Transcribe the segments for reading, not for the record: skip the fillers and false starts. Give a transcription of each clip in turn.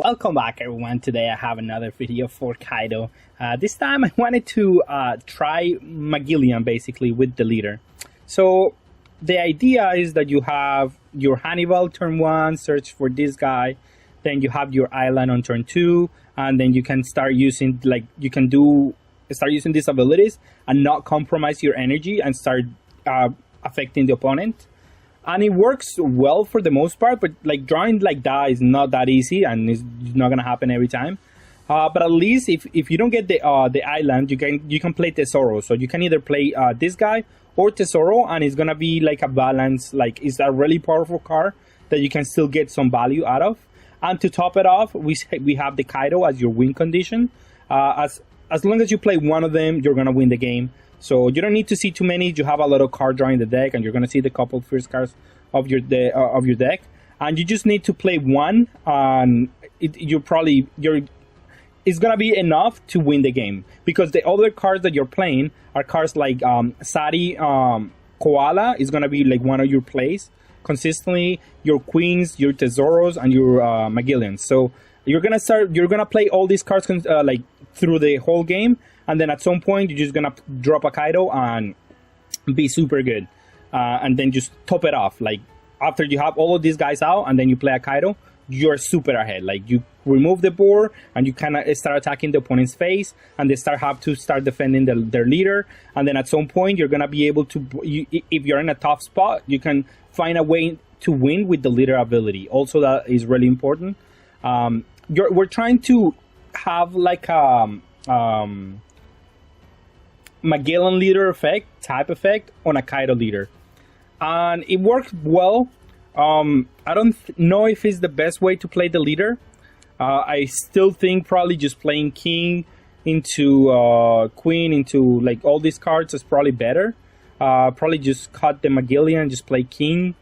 Welcome back, everyone. Today I have another video for Kaido. This time I wanted to try Magellan basically with the leader. So the idea is that you have your Hannibal turn 1, search for this guy, then you have your island on turn 2, and then you can start using start using these abilities and not compromise your energy and start affecting the opponent. And it works well for the most part, but like drawing like that is not that easy, and it's not gonna happen every time. But at least if you don't get the island, you can play Tesoro. So you can either play this guy or Tesoro, and it's gonna be like a balance. Like it's a really powerful card that you can still get some value out of. And to top it off, we have the Kaido as your win condition. As long as you play one of them, you're gonna win the game. So you don't need to see too many. You have a lot of card drawing in the deck, and you're gonna see the couple first cards of your deck, and you just need to play one, and it's gonna be enough to win the game, because the other cards that you're playing are cards like Sari, Koala is gonna be like one of your plays consistently. Your Queens, your Tesoros, and your Magellans. So you're gonna play all these cards like through the whole game. And then at some point, you're just going to drop a Kaido and be super good. And then just top it off. Like, after you have all of these guys out and then you play a Kaido, you're super ahead. Like, you remove the board and you kind of start attacking the opponent's face. And they have to start defending their leader. And then at some point, you're going to be able to... if you're in a tough spot, you can find a way to win with the leader ability. Also, that is really important. We're trying to have like a... Magellan leader type effect on a Kaido leader, and it worked well. I don't know if it's the best way to play the leader. I still think probably just playing King into Queen into like all these cards is probably better. Probably just cut the Magellan, just play King.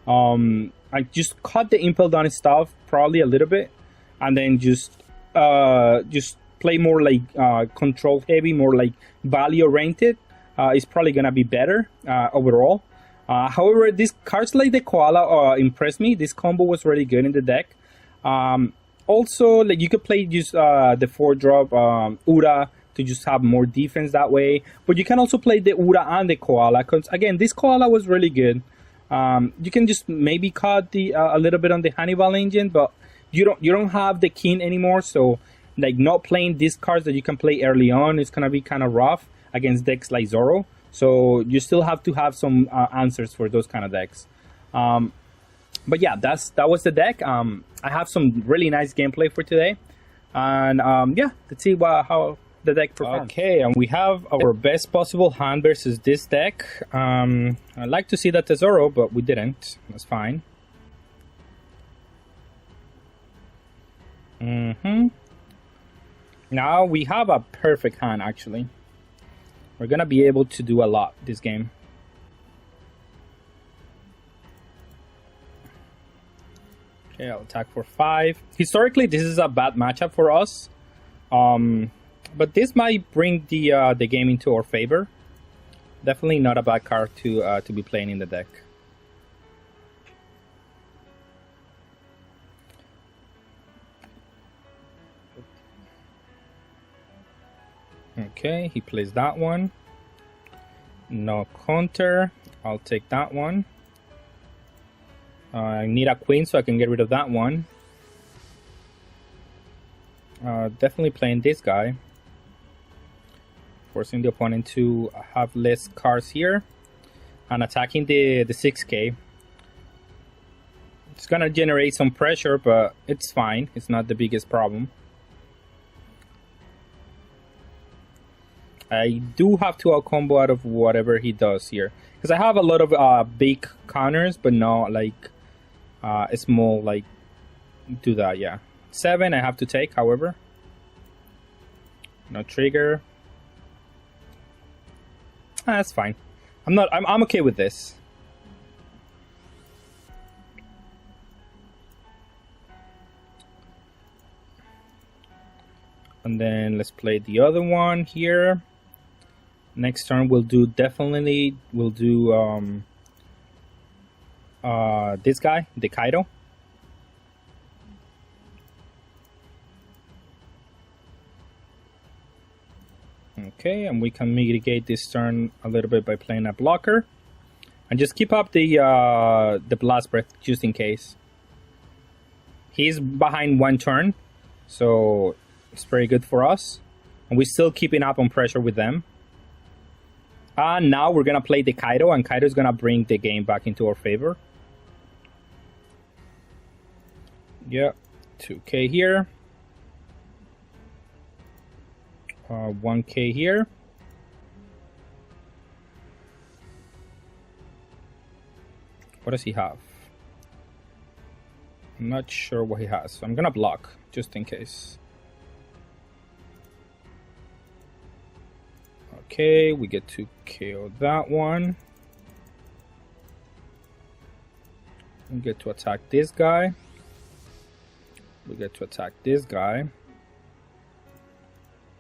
I just cut the Impel Down stuff probably a little bit, and then just play more like control heavy, more like value oriented. Is probably gonna be better overall. However, these cards like the Koala impressed me. This combo was really good in the deck. Also, like you could play just the 4-drop Ura to just have more defense that way. But you can also play the Ura and the Koala, because again, this Koala was really good. You can just maybe cut the a little bit on the Hannibal engine, but you don't have the King anymore, so like not playing these cards that you can play early on is gonna be kind of rough against decks like Zoro. So you still have to have some answers for those kind of decks. But yeah, that was the deck. I have some really nice gameplay for today, and yeah, let's see how the deck performs. Okay, and we have our best possible hand versus this deck. I'd like to see that Tesoro, but we didn't. That's fine. Now we have a perfect hand, actually. We're gonna be able to do a lot this game. Okay, I'll attack for 5. Historically, this is a bad matchup for us. But this might bring the game into our favor. Definitely not a bad card to be playing in the deck. Okay, he plays that one. No counter. I'll take that one. I need a Queen so I can get rid of that one. Definitely playing this guy, forcing the opponent to have less cards here, and attacking the 6K. It's gonna generate some pressure, but it's fine. It's not the biggest problem. I do have to out-combo out of whatever he does here, because I have a lot of big counters, but not like small, like do that. Yeah, 7 I have to take. However, no trigger. That's fine. I'm okay with this. And then let's play the other one here. Next turn we'll do this guy, the Kaido. Okay, and we can mitigate this turn a little bit by playing a blocker. And just keep up the Blast Breath just in case. He's behind one turn, so it's very good for us. And we're still keeping up on pressure with them. And now we're going to play the Kaido, and Kaido is going to bring the game back into our favor. Yeah, 2k here. 1k here. What does he have? I'm not sure what he has, so I'm gonna block just in case. Okay, we get to KO that one. We get to attack this guy. We get to attack this guy.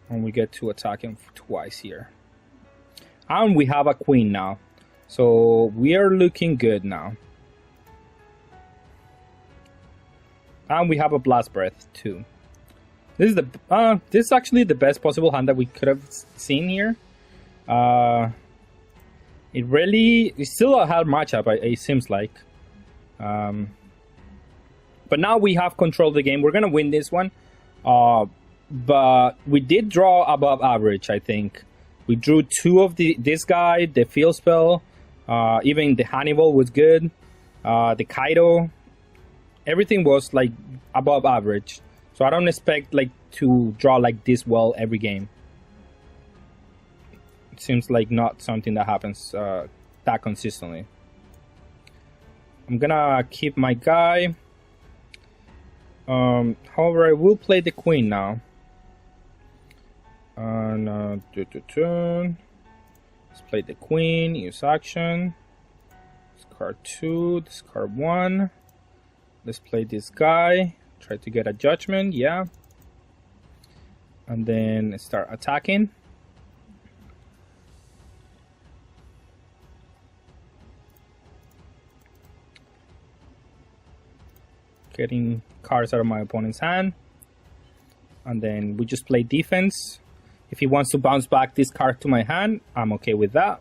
And we get to attack him twice here. And we have a queen now. So we are looking good now. And we have a Blast Breath too. This is actually the best possible hand that we could have seen here. It's still a hard matchup, it seems like. But now we have control of the game. We're gonna win this one. But we did draw above average, I think. We drew two of this guy, the field spell, even the Hannibal was good. The Kaido, everything was like above average. So I don't expect like to draw like this well every game. It seems like not something that happens that consistently. I'm gonna keep my guy. However, I will play the queen now. And let's play the queen, use action. Discard 2, discard 1. Let's play this guy. Try to get a judgment, yeah. And then start attacking. Getting cards out of my opponent's hand. And then we just play defense. If he wants to bounce back this card to my hand, I'm okay with that.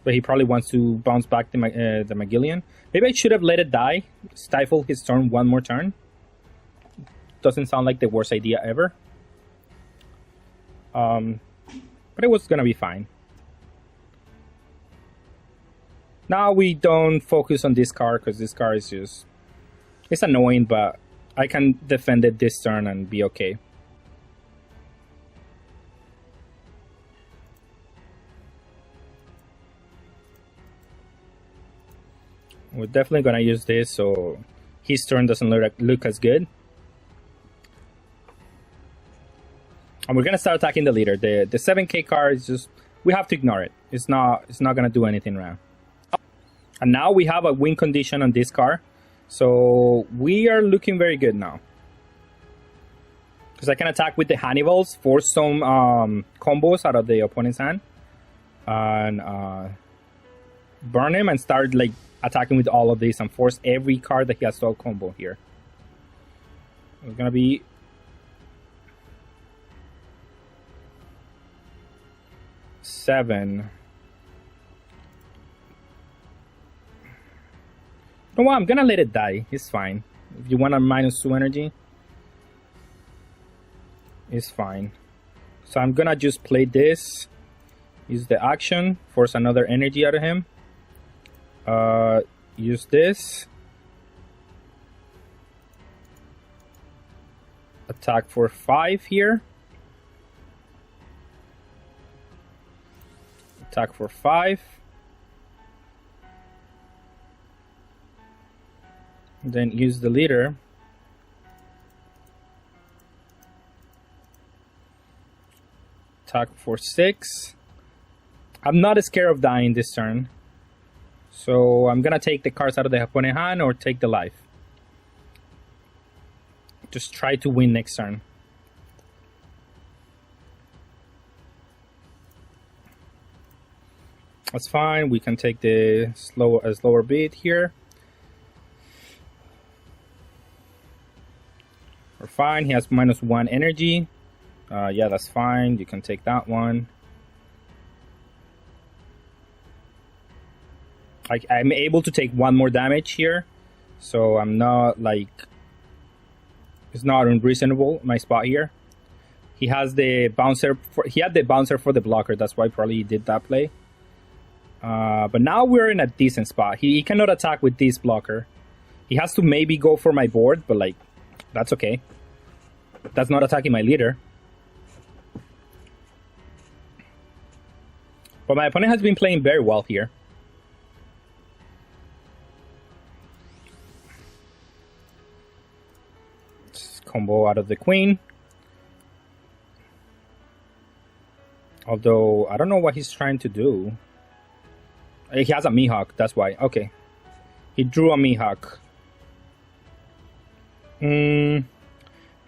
But he probably wants to bounce back the Magellan. Maybe I should have let it die. Stifle his turn one more turn. Doesn't sound like the worst idea ever. But it was gonna be fine. Now we don't focus on this card because this card is just... It's annoying, but I can defend it this turn and be okay. We're definitely going to use this so his turn doesn't look as good. And we're going to start attacking the leader. The 7k card is just... We have to ignore it. It's not going to do anything wrong. And now we have a win condition on this card. So we are looking very good now. Because I can attack with the Hannibals, force some combos out of the opponent's hand. And burn him and start like attacking with all of these and force every card that he has to combo here. It's gonna be... seven. You know what? I'm gonna let it die. It's fine. If you want a -2 energy, it's fine. So I'm gonna just play this. Use the action. Force another energy out of him. Use this. Attack for 5 here. Attack for 5. Then use the leader. Attack for 6. I'm not scared of dying this turn. So I'm gonna take the cards out of the opponent's hand or take the life. Just try to win next turn. That's fine. We can take the slower beat here. fine. He has -1 energy. Yeah, that's fine. You can take that one. I'm able to take 1 more damage here, so I'm not like, it's not unreasonable my spot here. He has the bouncer. He had the bouncer for the blocker. That's why probably he did that play. But now we're in a decent spot. He cannot attack with this blocker. He has to maybe go for my board, but like, that's okay. That's not attacking my leader. But my opponent has been playing very well here. Just combo out of the queen. Although, I don't know what he's trying to do. He has a Mihawk, that's why. Okay. He drew a Mihawk.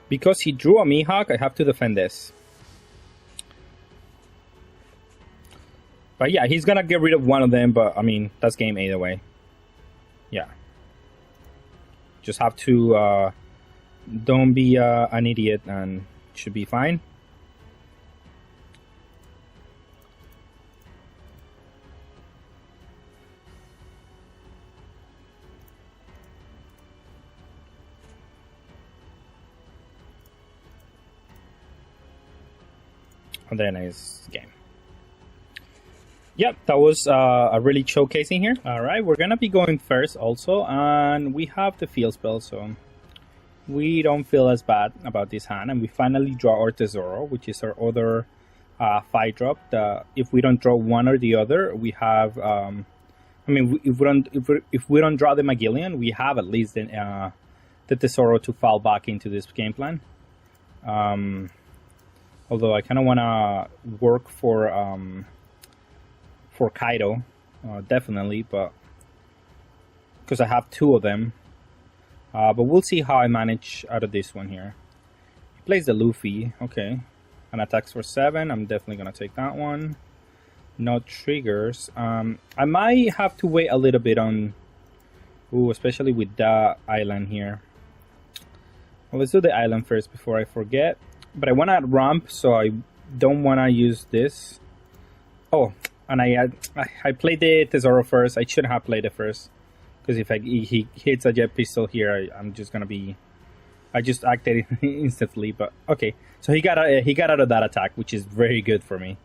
Because he drew a Mihawk, I have to defend this. But yeah, he's gonna get rid of one of them, but I mean, that's game either way. Yeah. Just have to don't be an idiot and should be fine. Very nice game. Yep, that was a really showcasing here. Alright, we're gonna be going first also, and we have the field spell, so we don't feel as bad about this hand, and we finally draw our Tesoro, which is our other 5-drop. If we don't draw one or the other, we have I mean, if we don't draw the Magellan, we have at least the Tesoro to fall back into this game plan. Although I kind of want to work for Kaido, definitely, but because I have 2 of them. But we'll see how I manage out of this one here. He plays the Luffy, okay, and attacks for 7. I'm definitely gonna take that one. No triggers. I might have to wait a little bit on, especially with that island here. Well, let's do the island first before I forget. But I want to ramp, so I don't want to use this. Oh, and I played the Tesoro first. I shouldn't have played it first. Because if he hits a jet pistol here, I'm just going to be... I just acted instantly, but okay. So he got out of that attack, which is very good for me.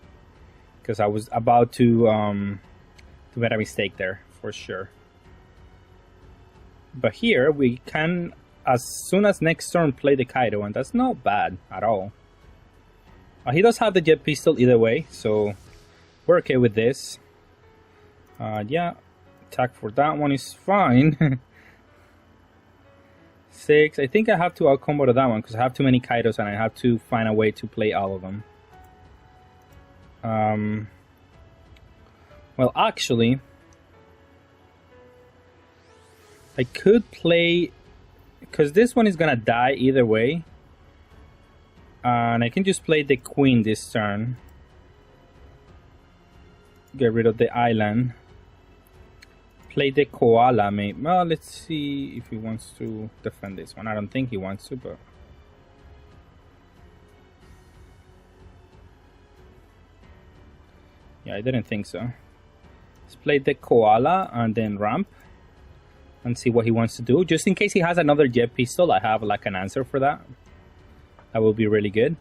Because I was about to make a mistake there, for sure. But here, we can... as soon as next turn play the Kaido, and that's not bad at all. He does have the jet pistol either way, so we're okay with this. Yeah, attack for that one is fine. 6, I think I have to outcombo to that one because I have too many Kaidos and I have to find a way to play all of them. Well, actually, I could play... because this one is gonna die either way. And I can just play the queen this turn. Get rid of the island. Play the koala, maybe. Well, let's see if he wants to defend this one. I don't think he wants to, but... yeah, I didn't think so. Let's play the koala and then ramp. And see what he wants to do. Just in case he has another jet pistol, I have like an answer for that. That will be really good.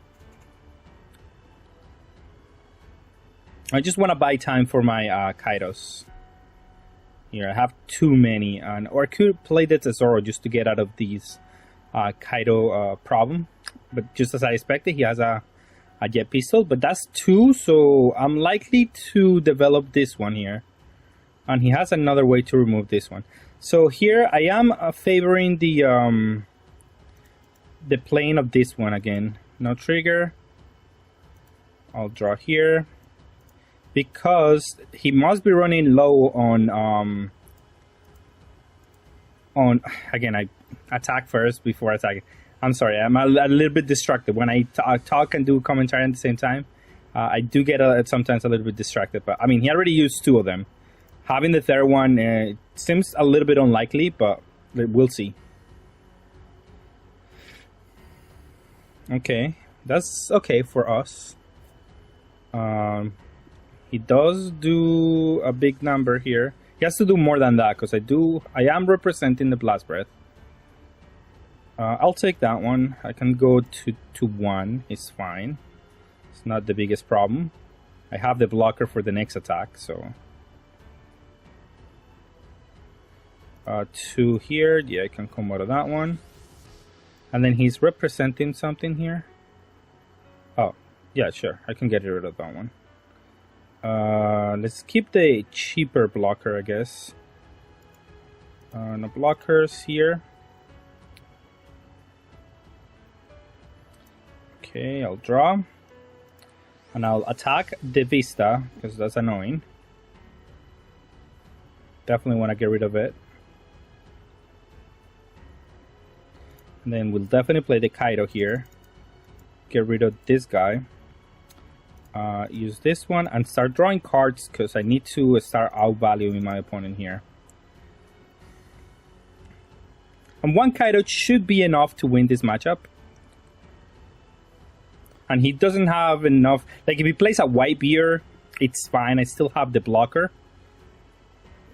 I just want to buy time for my Kaidos. Here, I have too many. Or I could play the Tesoro just to get out of these Kaido problem. But just as I expected, he has a jet pistol. But that's 2, so I'm likely to develop this one here. And he has another way to remove this one. So here I am favoring the plane of this one again. No trigger. I'll draw here. Because he must be running low on again, I attack first before attacking. I'm sorry, I'm a little bit distracted. When I talk and do commentary at the same time, I do get sometimes a little bit distracted. But I mean, he already used 2 of them. Having the third one seems a little bit unlikely, but we'll see. Okay, that's okay for us. He does do a big number here. He has to do more than that because I am representing the Blast Breath. I'll take that one. I can go to 1. It's fine. It's not the biggest problem. I have the blocker for the next attack, so 2 here. Yeah, I can come out of that one. And then he's representing something here. Oh, yeah, sure. I can get rid of that one. Let's keep the cheaper blocker, I guess. No blockers here. Okay, I'll draw. And I'll attack the Vista, because that's annoying. Definitely want to get rid of it. And then we'll definitely play the Kaido here. Get rid of this guy. Use this one and start drawing cards because I need to start outvaluing my opponent here. And 1 Kaido should be enough to win this matchup. And he doesn't have enough. Like, if he plays a white beer, it's fine. I still have the blocker.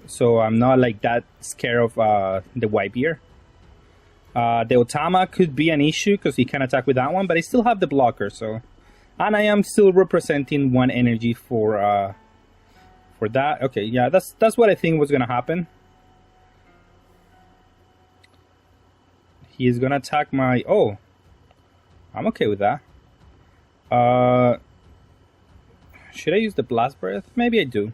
So I'm not like that scared of the white beer. The Otama could be an issue because he can attack with that one, but I still have the blocker, so. And I am still representing 1 energy for that. Okay, yeah, that's what I think was gonna happen. He is gonna attack my. Oh, I'm okay with that. Should I use the Blast Breath? Maybe I do.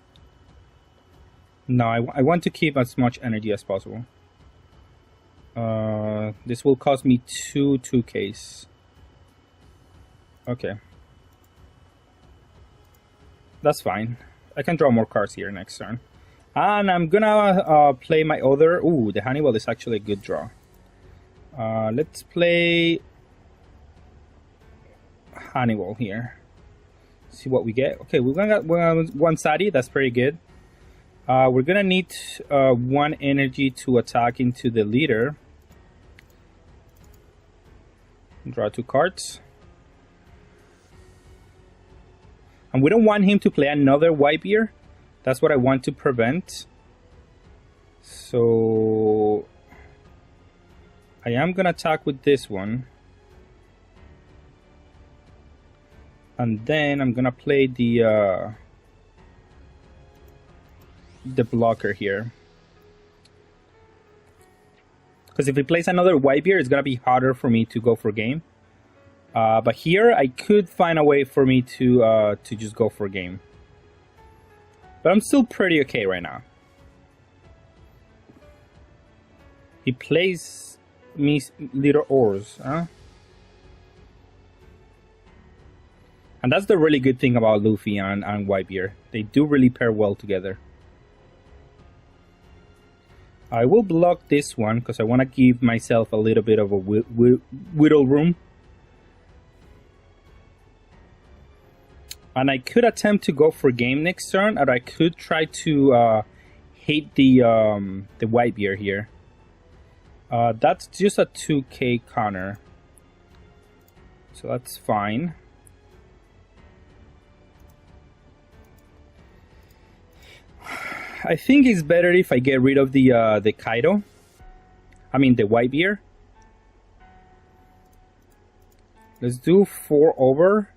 No, I want to keep as much energy as possible. This will cost me 2Ks. Okay. That's fine. I can draw more cards here next turn. And I'm gonna play my other... Ooh, the Hannibal is actually a good draw. Let's play Hannibal here. See what we get. Okay, we're gonna get 1 Sadi. That's pretty good. We're gonna need 1 energy to attack into the leader. Draw 2 cards. And we don't want him to play another white beer. That's what I want to prevent. So I am gonna attack with this one. And then I'm gonna play the blocker here. Because if he plays another white beer, it's gonna be harder for me to go for game. But here I could find a way for me to just go for game. But I'm still pretty okay right now. He plays me little ores, huh? And that's the really good thing about Luffy and Whitebeard. They do really pair well together. I will block this one because I want to give myself a little bit of a wiggle room. And I could attempt to go for game next turn, or I could try to hit the Whitebeard here. That's just a 2k counter, so that's fine. I think it's better if I get rid of the Kaido. I mean the Whitebeard. Let's do 4 over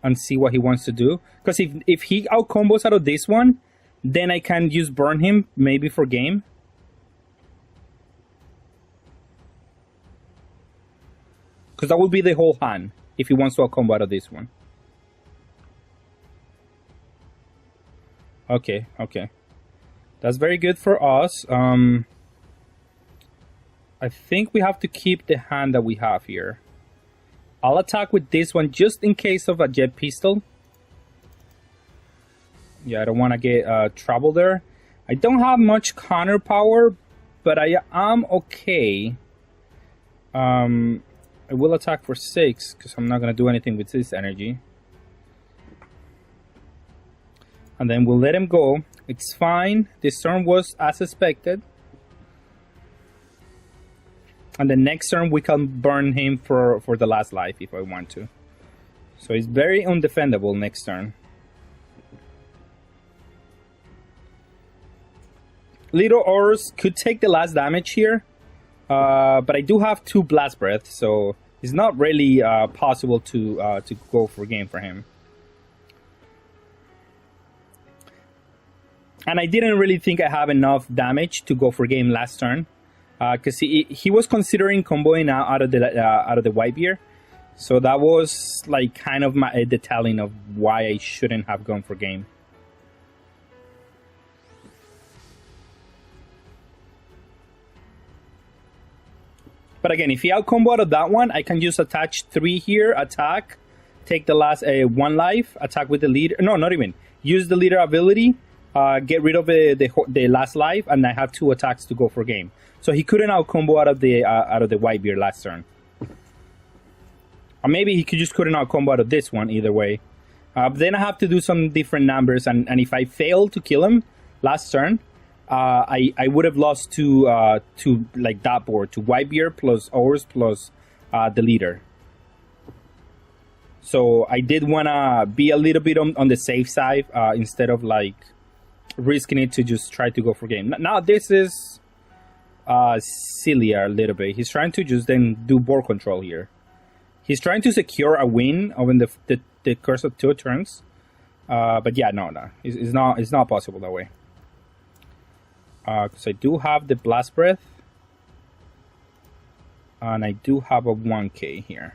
and see what he wants to do. Because if he out combos out of this one, then I can just burn him maybe for game. Because that would be the whole hand if he wants to out combo out of this one. Okay, okay. That's very good for us. I think we have to keep the hand that we have here. I'll attack with this one just in case of a jet pistol. Yeah, I don't want to get trouble there. I don't have much counter power, but I am okay. I will attack for 6 because I'm not going to do anything with this energy. And then we'll let him go. It's fine. This turn was as expected. And the next turn we can burn him for the last life if I want to. So it's very undefendable next turn. Little Ors could take the last damage here. But I do have 2 Blast Breath, so it's not really possible to go for game for him. And I didn't really think I have enough damage to go for game last turn, because he was considering comboing out of the Whitebeard, so that was like kind of the telling of why I shouldn't have gone for game. But again, if he out combo out of that one, I can just attach 3 here, attack, take the last 1 life, attack with the leader. No, not even. Use the leader ability. Get rid of the last life, and I have 2 attacks to go for game. So he couldn't out combo out of the Whitebeard last turn, or maybe he couldn't out combo out of this one. Either way, but then I have to do some different numbers, and if I fail to kill him last turn, I would have lost to like that board, to Whitebeard plus Ors plus the leader. So I did wanna be a little bit on the safe side instead of like risking it to just try to go for game. Now this is sillier a little bit. He's trying to just then do board control here. He's trying to secure a win over the course of 2 turns. But yeah, no, it's not possible that way. Because I do have the Blast Breath, and I do have a 1k here.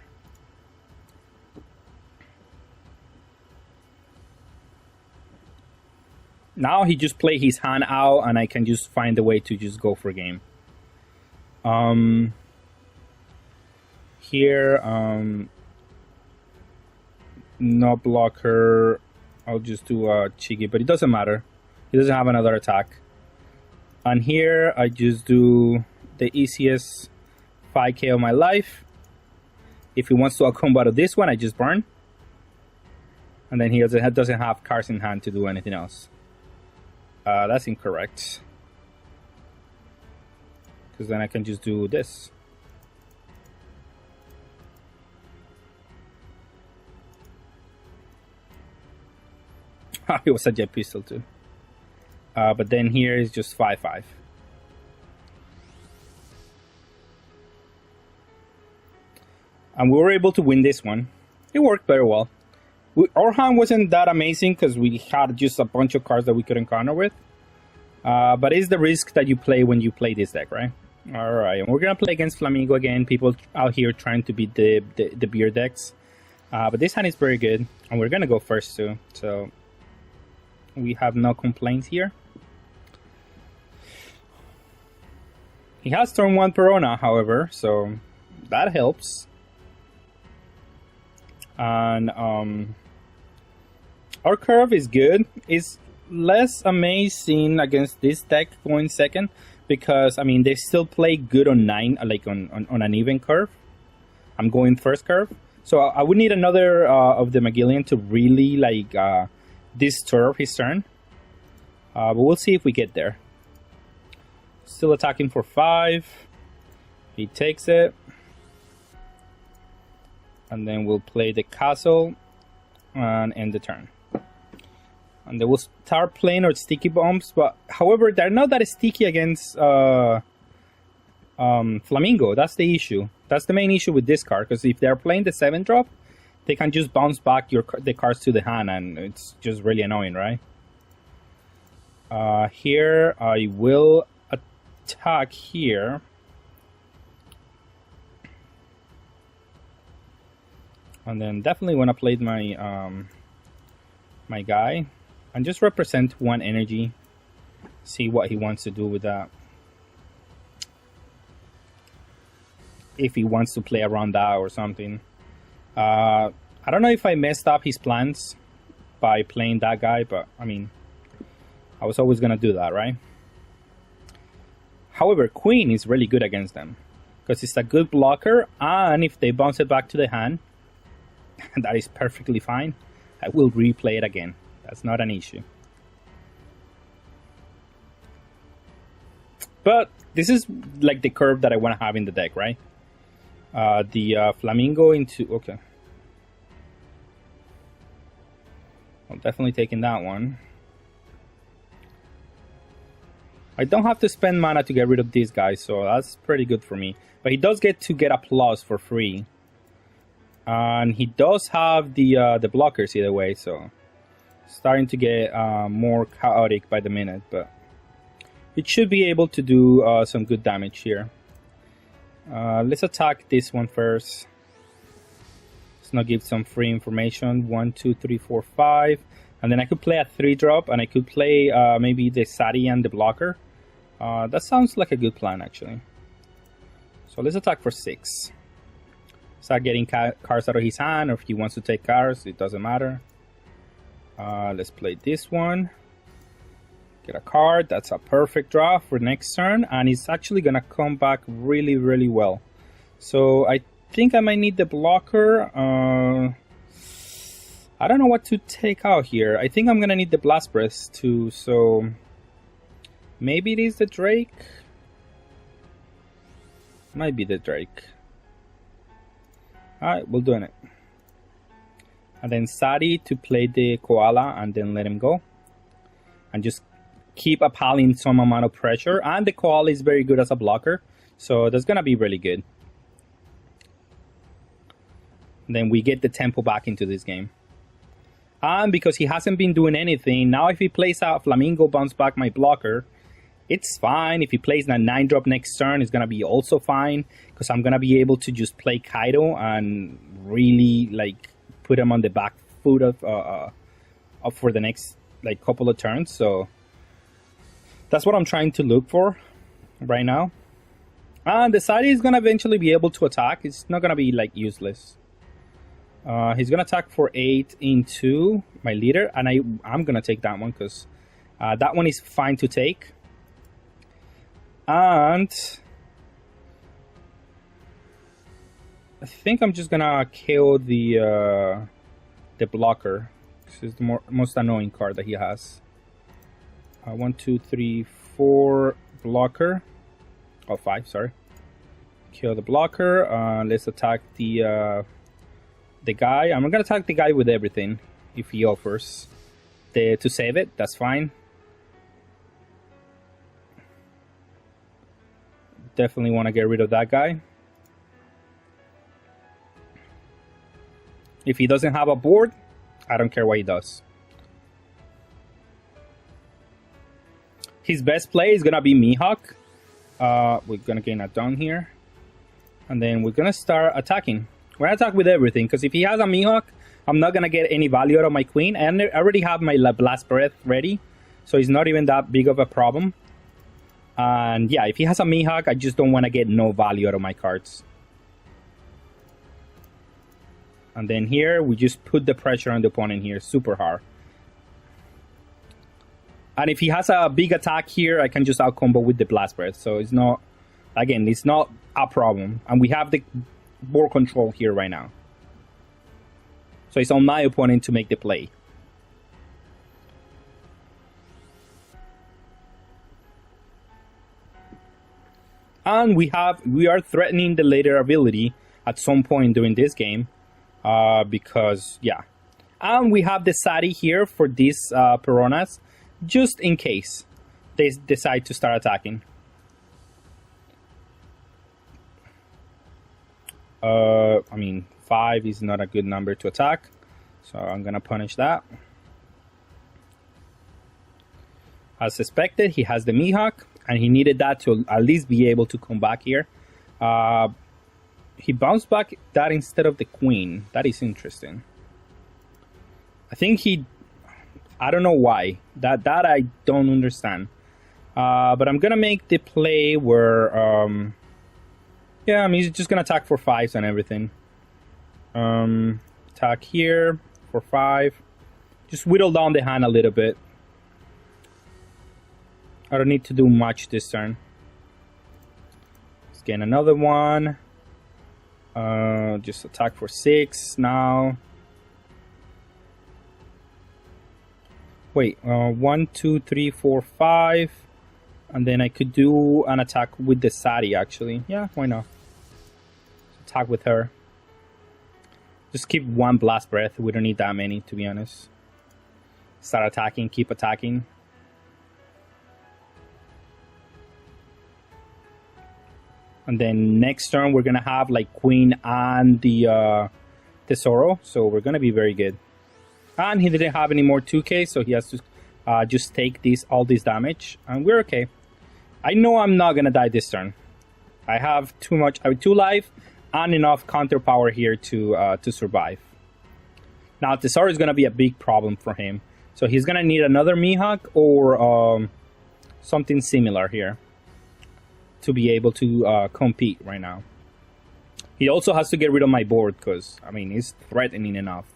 Now he just play his hand out, and I can just find a way to just go for game. Here, no blocker. I'll just do a cheeky, but it doesn't matter. He doesn't have another attack. And here, I just do the easiest 5k of my life. If he wants to combo out of this one, I just burn. And then he doesn't have cards in hand to do anything else. That's incorrect. Because then I can just do this. It was a jet pistol too. But then here is just 5/5. And we were able to win this one. It worked very well. Our hand wasn't that amazing because we had just a bunch of cards that we couldn't counter with. But it's the risk that you play when you play this deck, right? Alright, and we're going to play against Flamingo again. People out here trying to beat the beer decks. But this hand is very good. And we're going to go first too. So we have no complaints here. He has turn 1 Perona, however, so that helps. And our curve is good. It's less amazing against this deck going second because, I mean, they still play good on 9, like on an even curve. I'm going first curve. So I would need another of the Magellan to really, like, disturb his turn. But we'll see if we get there. Still attacking for 5. He takes it. And then we'll play the castle and end the turn. And they will start playing our sticky bombs, but however, they're not that sticky against Flamingo. That's the issue. That's the main issue with this card, because if they're playing the 7-drop, they can just bounce back the cards to the hand, and it's just really annoying, right? Here, I will attack here. And then definitely want to play my my guy and just represent 1 energy. See what he wants to do with that. If he wants to play around that or something. I don't know if I messed up his plans by playing that guy, but I mean, I was always gonna do that, right? However, Queen is really good against them because it's a good blocker, and if they bounce it back to the hand, that is perfectly fine. I will replay it again. That's not an issue. But this is like the curve that I want to have in the deck, right? The Flamingo into... Okay. I'm definitely taking that one. I don't have to spend mana to get rid of these guys, so that's pretty good for me. But he does get to get a plus for free. And he does have the blockers either way, so... Starting to get more chaotic by the minute, but... It should be able to do some good damage here. Let's attack this one first. Let's now give some free information. 1, 2, 3, 4, 5. And then I could play a 3-drop, and I could play maybe the Sati and the blocker. That sounds like a good plan, actually. So let's attack for 6. Start getting cards out of his hand, or if he wants to take cards, it doesn't matter. Let's play this one. Get a card. That's a perfect draw for next turn, and it's actually gonna come back really, really well. So I think I might need the blocker. I don't know what to take out here. I think I'm gonna need the Blast Breath too, so maybe it is the Drake. Might be the Drake. Alright, we're doing it. And then Sati to play the Koala and then let him go. And just keep applying some amount of pressure. And the Koala is very good as a blocker, so that's gonna be really good. And then we get the tempo back into this game. And because he hasn't been doing anything, now if he plays a Flamingo, bounce back my blocker, it's fine. If he plays a 9-drop next turn, it's gonna be also fine, because I'm gonna be able to just play Kaido and really like put him on the back foot of for the next like couple of turns. So that's what I'm trying to look for right now. And the Sadi is gonna eventually be able to attack. It's not gonna be like useless. He's gonna attack for 8 into my leader, and I'm gonna take that one because that one is fine to take. And I think I'm just gonna kill the blocker. This is the most annoying card that he has. 1, 2, 3, 4 blocker. Oh, 5, sorry. Kill the blocker. Let's attack the guy. I'm gonna attack the guy with everything if he offers to save it. That's fine. Definitely want to get rid of that guy. If he doesn't have a board, I don't care what he does. His best play is gonna be Mihawk. We're gonna gain a down here, and then we're gonna start attacking. We're gonna attack with everything, because if he has a Mihawk, I'm not gonna get any value out of my queen, and I already have my Blast Breath ready, so it's not even that big of a problem. And yeah, if he has a Mihawk, I just don't want to get no value out of my cards. And then here, we just put the pressure on the opponent here super hard. And if he has a big attack here, I can just out-combo with the Blast Breath. So it's not, again, it's not a problem. And we have the board control here right now. So it's on my opponent to make the play. And we are threatening the later ability at some point during this game. Because, yeah. And we have the Sati here for these Piranhas, just in case they decide to start attacking. I mean, 5 is not a good number to attack, so I'm gonna punish that. As suspected, he has the Mihawk, and he needed that to at least be able to come back here. He bounced back that instead of the queen. That is interesting. I think I don't know why. That I don't understand. But I'm gonna make the play where yeah, I mean, he's just gonna attack for 5s and everything. Attack here for 5. Just whittle down the hand a little bit. I don't need to do much this turn. Let's get another one. Just attack for 6 now. Wait, 1, 2, 3, 4, 5. And then I could do an attack with the Sari, actually. Yeah, why not? Attack with her. Just keep one Blast Breath. We don't need that many, to be honest. Start attacking, keep attacking. And then next turn, we're going to have like Queen and the Tesoro. So we're going to be very good. And he didn't have any more 2k, so he has to just take all this damage. And we're okay. I know I'm not going to die this turn. I have too much. I have 2 life and enough counter power here to survive. Now, Tesoro is going to be a big problem for him. So he's going to need another Mihawk or something similar here to be able to compete right now. He also has to get rid of my board because, I mean, he's threatening enough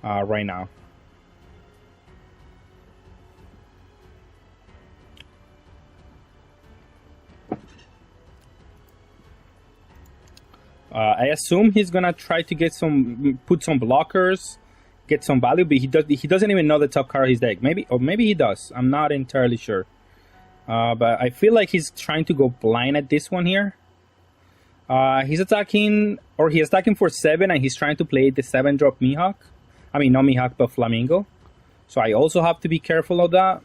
right now. I assume he's gonna try to get put some blockers, get some value, but he doesn't even know the top card of his deck. Maybe he does. I'm not entirely sure. But I feel like he's trying to go blind at this one here. He's attacking for 7, and he's trying to play the 7-drop Mihawk. I mean, not Mihawk, but Flamingo. So I also have to be careful of that.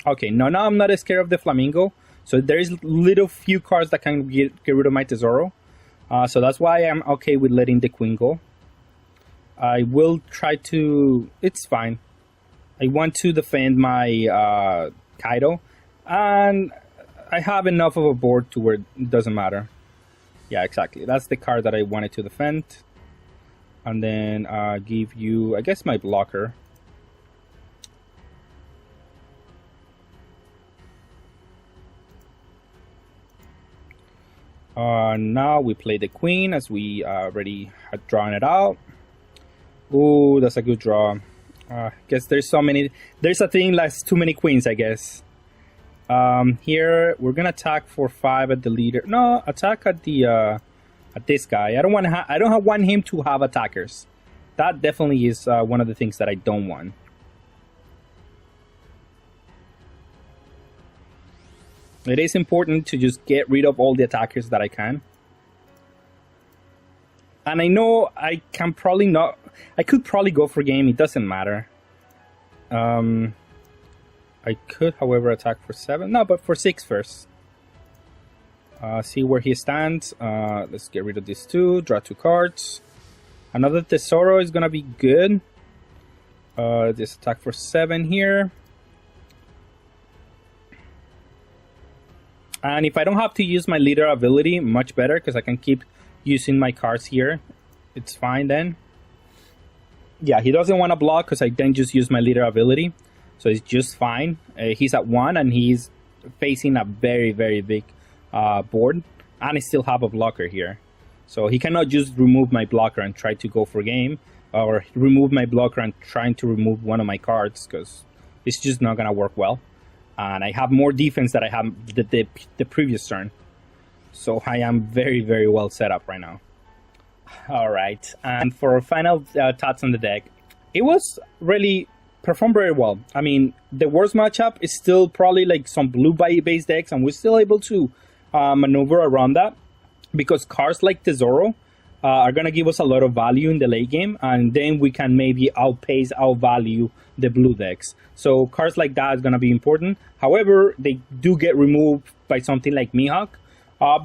Okay, no, now I'm not as scared of the Flamingo. So there is little few cards that can get rid of my Tesoro. So that's why I'm okay with letting the Queen go. I will try to... It's fine. I want to defend my Kaido. And I have enough of a board to where it doesn't matter. Yeah, exactly. That's the card that I wanted to defend. And then give you, I guess, my blocker. Now we play the Queen as we already had drawn it out. Ooh, that's a good draw. Guess there's so many. There's a thing like too many queens, I guess. Here we're gonna attack for 5 at the leader. No, attack at the at this guy. I don't want him to have attackers. That definitely is one of the things that I don't want. It is important to just get rid of all the attackers that I can. And I know I can probably not... I could probably go for game. It doesn't matter. I could, however, attack for 7. No, but for 6 first. See where he stands. Let's get rid of these 2. Draw 2 cards. Another Tesoro is going to be good. This attack for 7 here. And if I don't have to use my leader ability, much better, because I can keep using my cards here. It's fine then. Yeah, he doesn't want to block because I then just use my leader ability. So it's just fine. He's at 1 and he's facing a very, very big board. And I still have a blocker here. So he cannot just remove my blocker and try to go for game. Or remove my blocker and trying to remove one of my cards, because it's just not going to work well. And I have more defense than I have the previous turn. So I am very, very well set up right now. Alright, and for final thoughts on the deck. It was really performed very well. I mean, the worst matchup is still probably like some blue-based decks, and we're still able to maneuver around that. Because cards like Tesoro are going to give us a lot of value in the late game, and then we can maybe outvalue the blue decks. So cards like that is going to be important. However, they do get removed by something like Mihawk.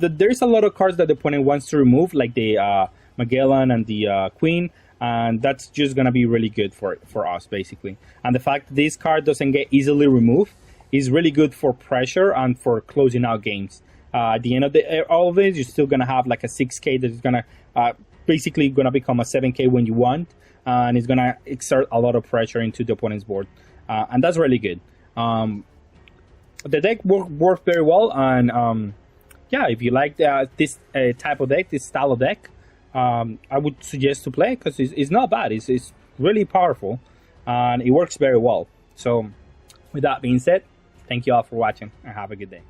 There's a lot of cards that the opponent wants to remove, like the Magellan and the Queen, and that's just going to be really good for us, basically. And the fact that this card doesn't get easily removed is really good for pressure and for closing out games. At the end of all of this, you're still going to have like a 6k that is going to basically going to become a 7k when you want, and it's going to exert a lot of pressure into the opponent's board, and that's really good. The deck worked very well, and yeah, if you like this type of deck, this style of deck, I would suggest to play, because it's not bad. It's really powerful, and it works very well. So with that being said, thank you all for watching, and have a good day.